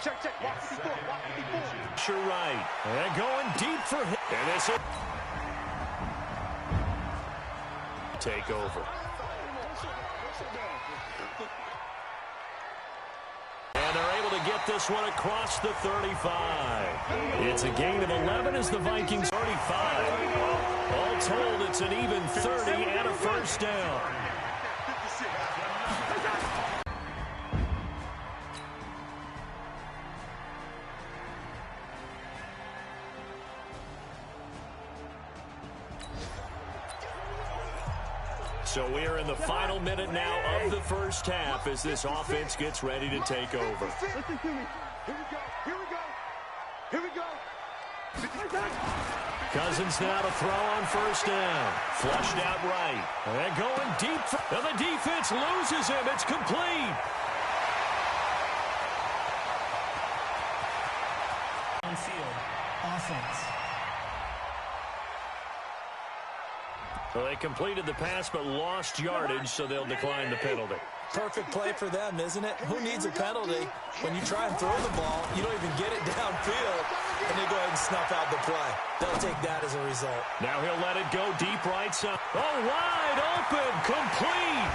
Sure right. And going deep for him. And this will take over. And they're able to get this one across the 35. It's a gain of 11 as the Vikings 35. All told, it's an even 30 and a first down. So we are in the final minute now of the first half as this offense gets ready to take over. Listen to me. Here we go. Cousins now to throw on first down. Flushed out right. And going deep. And the defense loses him. It's complete. On field. Offense. Well, they completed the pass but lost yardage, so they'll decline the penalty. Perfect play for them, isn't it? Who needs a penalty? When you try and throw the ball, you don't even get it downfield, and they go ahead and snuff out the play. They'll take that as a result. Now he'll let it go deep right side. Oh, wide open, complete.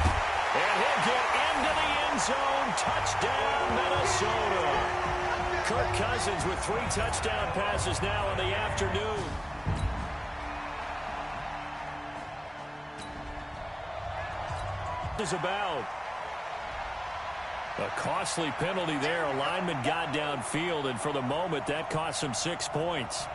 And he'll get into the end zone. Touchdown, Minnesota. Kirk Cousins with 3 touchdown passes now in the afternoon. Is about a costly penalty there. A lineman got downfield, and for the moment that cost him 6 points.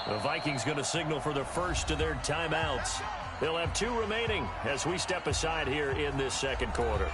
The Vikings going to signal for the first of their timeouts. They'll have 2 remaining as we step aside here in this second quarter.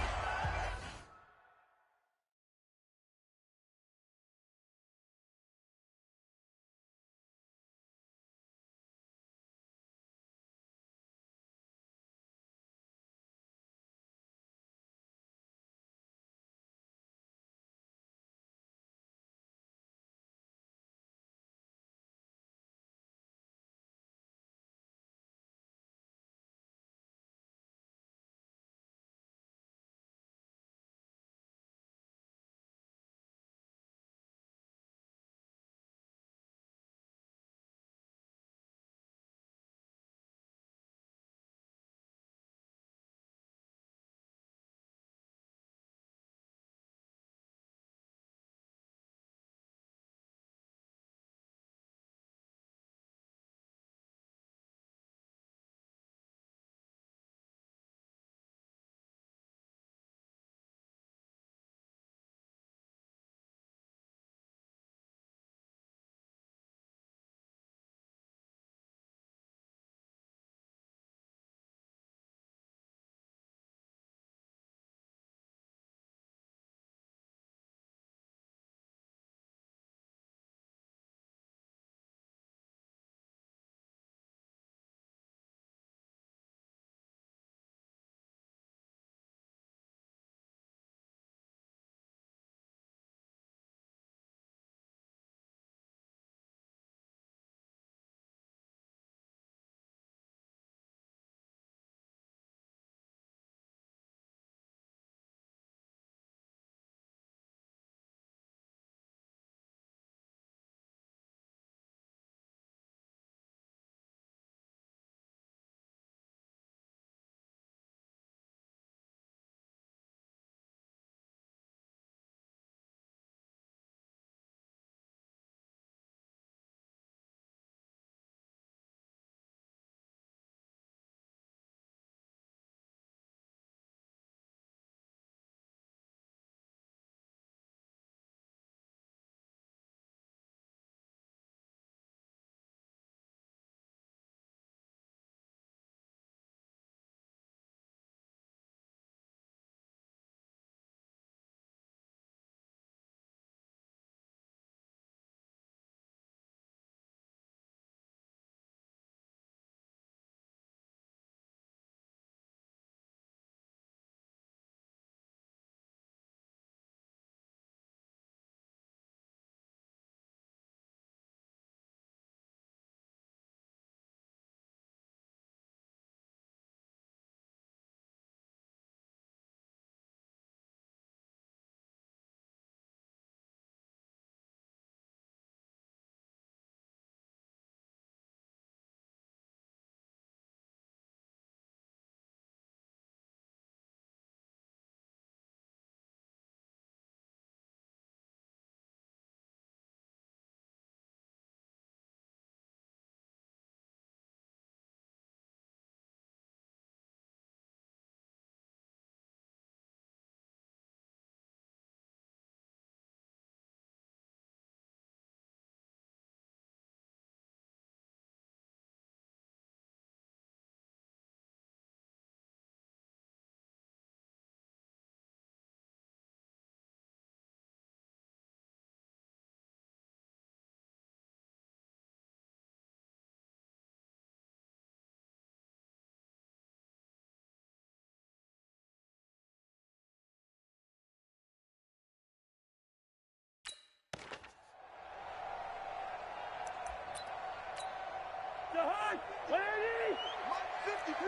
Let's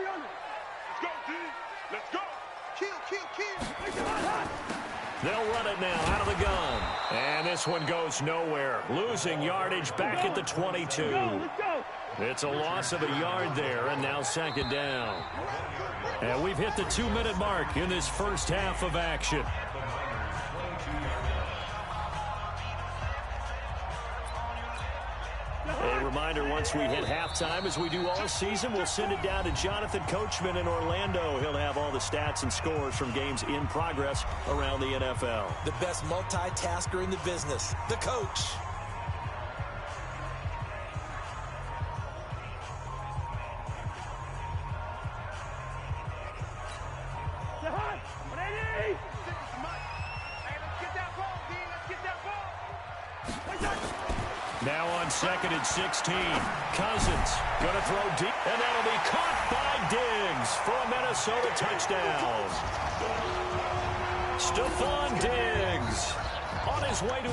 go, D. Let's go. Kill. They'll run it now out of the gun. And this one goes nowhere. Losing yardage back at the 22. It's a loss of a yard there, and now second down. And we've hit the 2-minute mark in this first half of action. A reminder, once we hit halftime, as we do all season, we'll send it down to Jonathan Coachman in Orlando. He'll have all the stats and scores from games in progress around the NFL. The best multitasker in the business, the coach. Now on 2nd and 16. Cousins going to throw deep, and that'll be caught by Diggs for a Minnesota touchdown. Stephon Diggs on his way to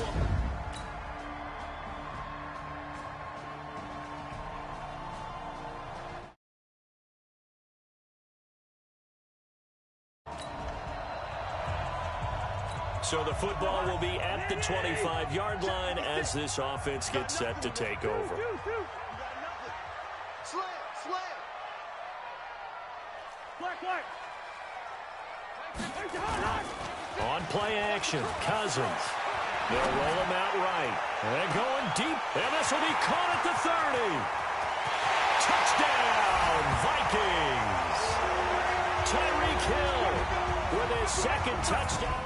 So the football will be at the 25-yard line as this offense gets set to take over. On play action, Cousins. They'll roll him out right. And going deep, and this will be caught at the 30. Touchdown, Vikings. Tyreek Hill with his second touchdown.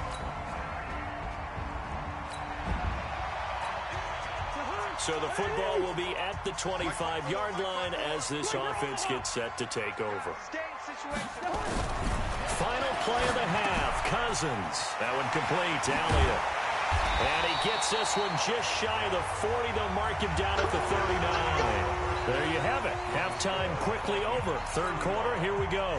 So the football will be at the 25-yard line as this offense gets set to take over. Final play of the half, Cousins. That one complete, Elliott. And he gets this one just shy of the 40. They'll mark him down at the 39. There you have it. Halftime quickly over. Third quarter, here we go.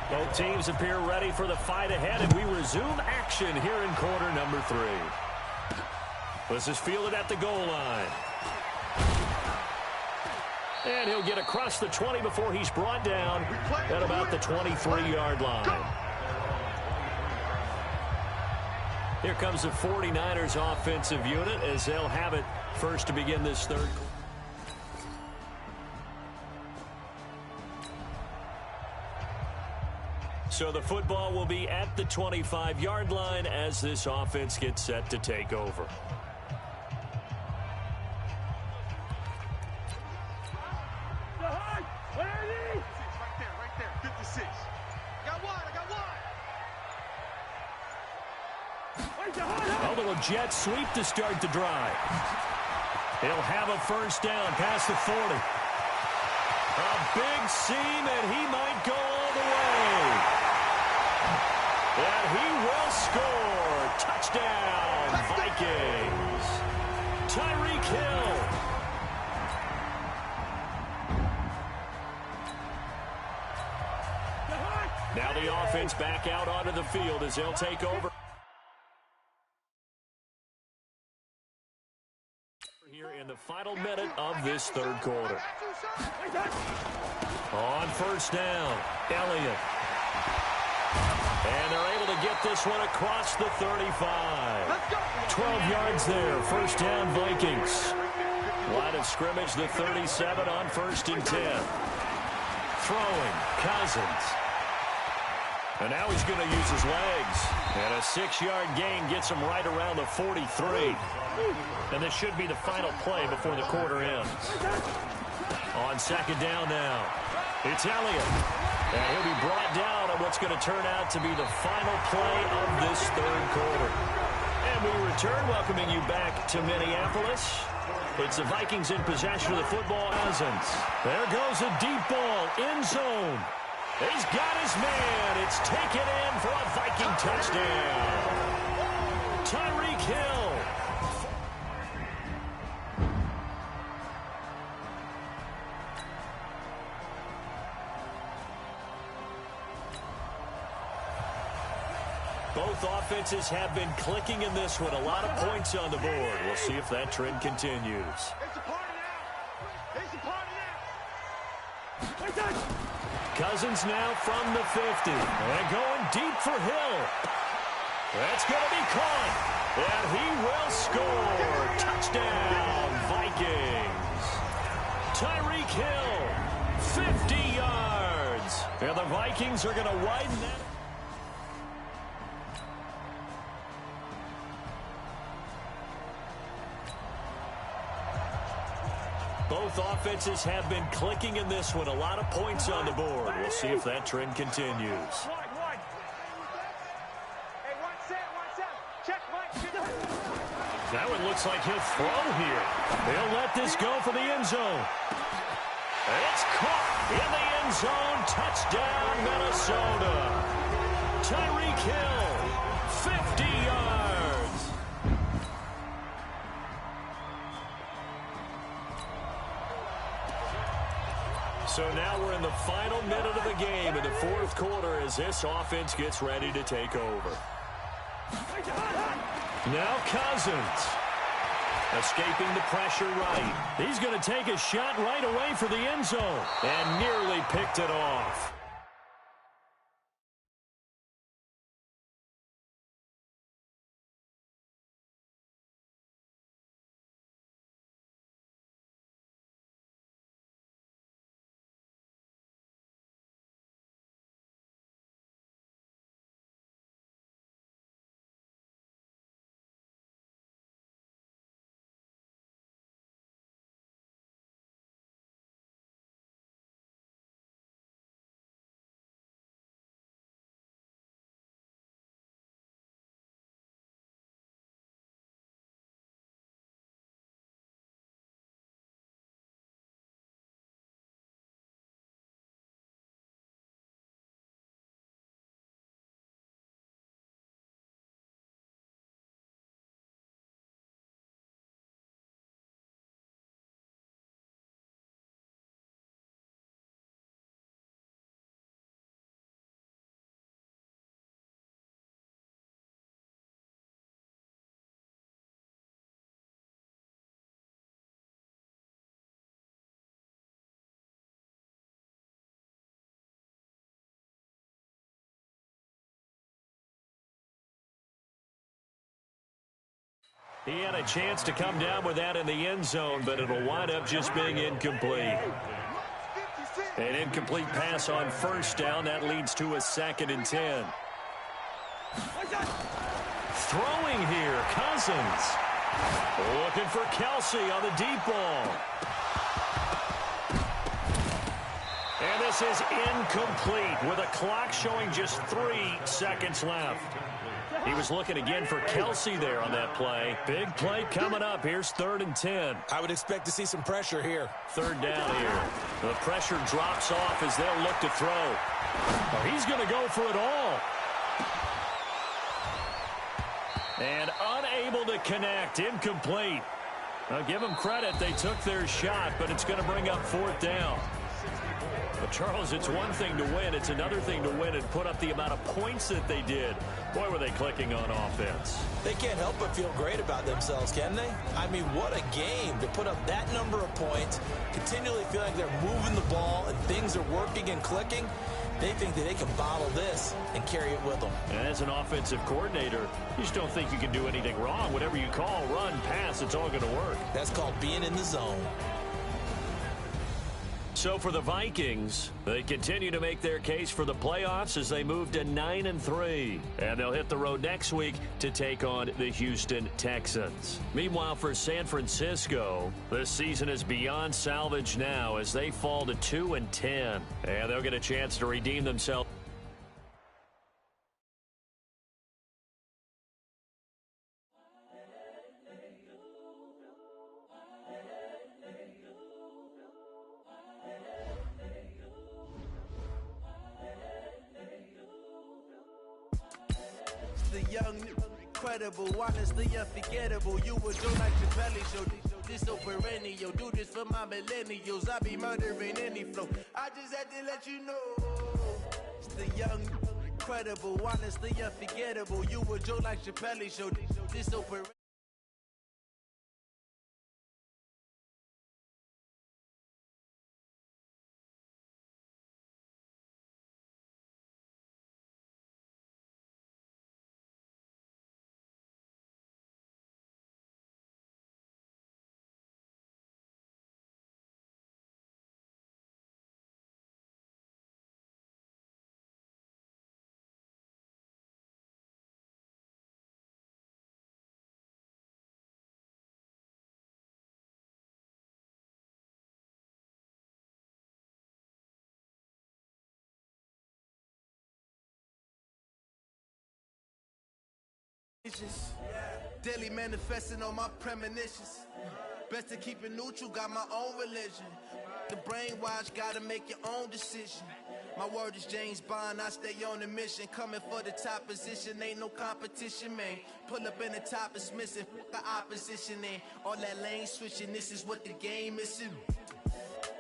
Both teams appear ready for the fight ahead, and we resume action here in quarter number 3. This is fielded at the goal line. And he'll get across the 20 before he's brought down at about the 23-yard line. Here comes the 49ers offensive unit as they'll have it first to begin this third quarter. So the football will be at the 25-yard line as this offense gets set to take over. Right there. 56. I got one. A little jet sweep to start the drive. He'll have a first down past the 40. A big seam, and he might go all the way. And he will score. Touchdown, Vikings. Tyreek Hill. Now the offense back out onto the field as they'll take over. Here in the final minute of this third quarter. On first down, Elliott. And they're able to get this one across the 35. 12 yards there. First down, Vikings. Line of scrimmage, the 37 on 1st and 10. Throwing, Cousins. And now he's going to use his legs. And a 6-yard gain gets him right around the 43. And this should be the final play before the quarter ends. On second down now, it's Elliott. And he'll be brought down on what's going to turn out to be the final play of this third quarter. And we return, welcoming you back to Minneapolis. It's the Vikings in possession of the football. Cousins. There goes a deep ball, end zone. He's got his man. It's taken in for a Viking touchdown. Tyreek Hill. Both offenses have been clicking in this one. A lot of points on the board. We'll see if that trend continues. It's a party. Cousins now from the 50. And going deep for Hill. That's going to be caught. And he will score. Touchdown, Vikings. Tyreek Hill, 50 yards. And the Vikings are going to widen that. Both offenses have been clicking in this one. A lot of points on the board. We'll see if that trend continues. That one looks like he'll throw here. He'll let this go for the end zone. It's caught in the end zone. Touchdown, Minnesota. Tyreek Hill, 50 yards. So now we're in the final minute of the game in the fourth quarter as this offense gets ready to take over. Now Cousins. Escaping the pressure right. He's going to take a shot right away for the end zone. And nearly picked it off. He had a chance to come down with that in the end zone, but it'll wind up just being incomplete. An incomplete pass on first down. That leads to a 2nd and 10. Throwing here, Cousins. Looking for Kelsey on the deep ball. And this is incomplete with a clock showing just 3 seconds left. He was looking again for Kelsey there on that play. Big play coming up. Here's 3rd and 10. I would expect to see some pressure here. 3rd down here. The pressure drops off as they'll look to throw. Oh, he's going to go for it all. And unable to connect. Incomplete. I'll give them credit. They took their shot, but it's going to bring up 4th down. But Charles, it's one thing to win. It's another thing to win and put up the amount of points that they did. Boy, were they clicking on offense. They can't help but feel great about themselves, can they? I mean, what a game to put up that number of points, continually feel like they're moving the ball and things are working and clicking. They think that they can bottle this and carry it with them. And as an offensive coordinator, you just don't think you can do anything wrong. Whatever you call, run, pass, it's all going to work. That's called being in the zone. So for the Vikings, they continue to make their case for the playoffs as they move to 9-3. And they'll hit the road next week to take on the Houston Texans. Meanwhile, for San Francisco, this season is beyond salvage now as they fall to 2-10. And they'll get a chance to redeem themselves. The young, incredible, honestly unforgettable. You were Joe like Chappelle show. This so perennial. Do this for my millennials. I be murdering any flow. I just had to let you know. It's the young, incredible, honestly unforgettable. You were Joe like Chappelle show. This so perennial. visions. Daily manifesting on my premonitions. Best to keep it neutral, got my own religion. The brainwash, gotta make your own decision. My word is James Bond, I stay on a mission. Coming for the top position, ain't no competition, man. Pull up in the top, it's missing, the opposition ain't. All that lane switching, this is what the game is.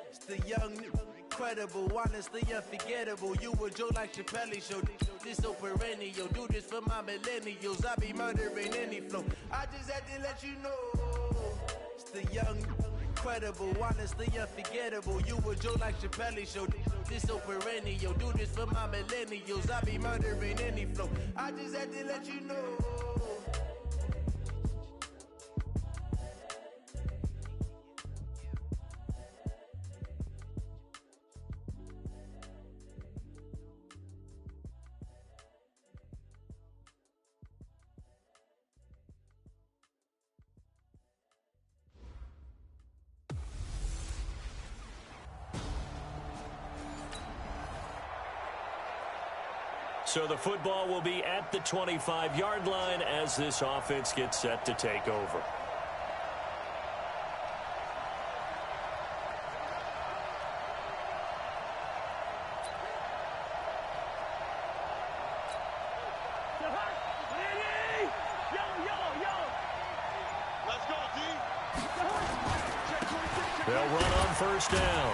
It's the young, incredible, honestly unforgettable. You a Joe like Chappelle show. This so perennial, do this for my millennials. I be murdering any flow. I just had to let you know. It's the young, incredible, honestly unforgettable. You a Joe like Chappelle show. This so perennial, do this for my millennials. I be murdering any flow. I just had to let you know. So the football will be at the 25-yard line as this offense gets set to take over. Let's go, D. They'll run on first down.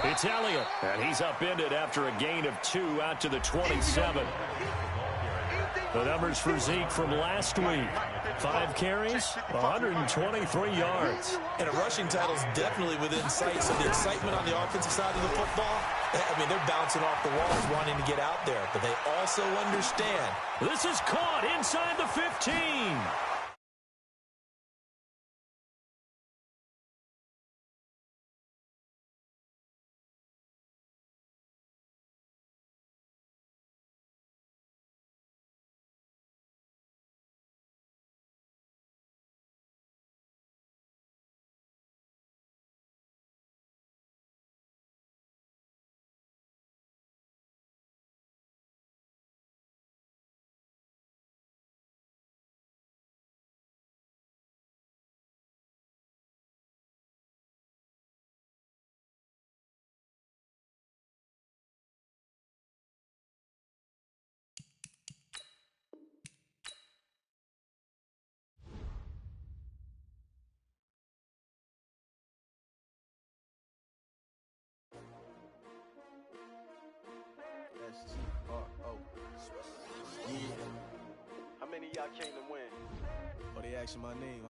It's Elliott, and he's upended after a gain of 2 out to the 27. The numbers for Zeke from last week. 5 carries, 123 yards. And a rushing title's definitely within sight, so the excitement on the offensive side of the football, I mean, they're bouncing off the walls wanting to get out there, but they also understand. This is caught inside the 15. S-T-R-O. Yeah. How many of y'all came to win? Oh, they asking my name.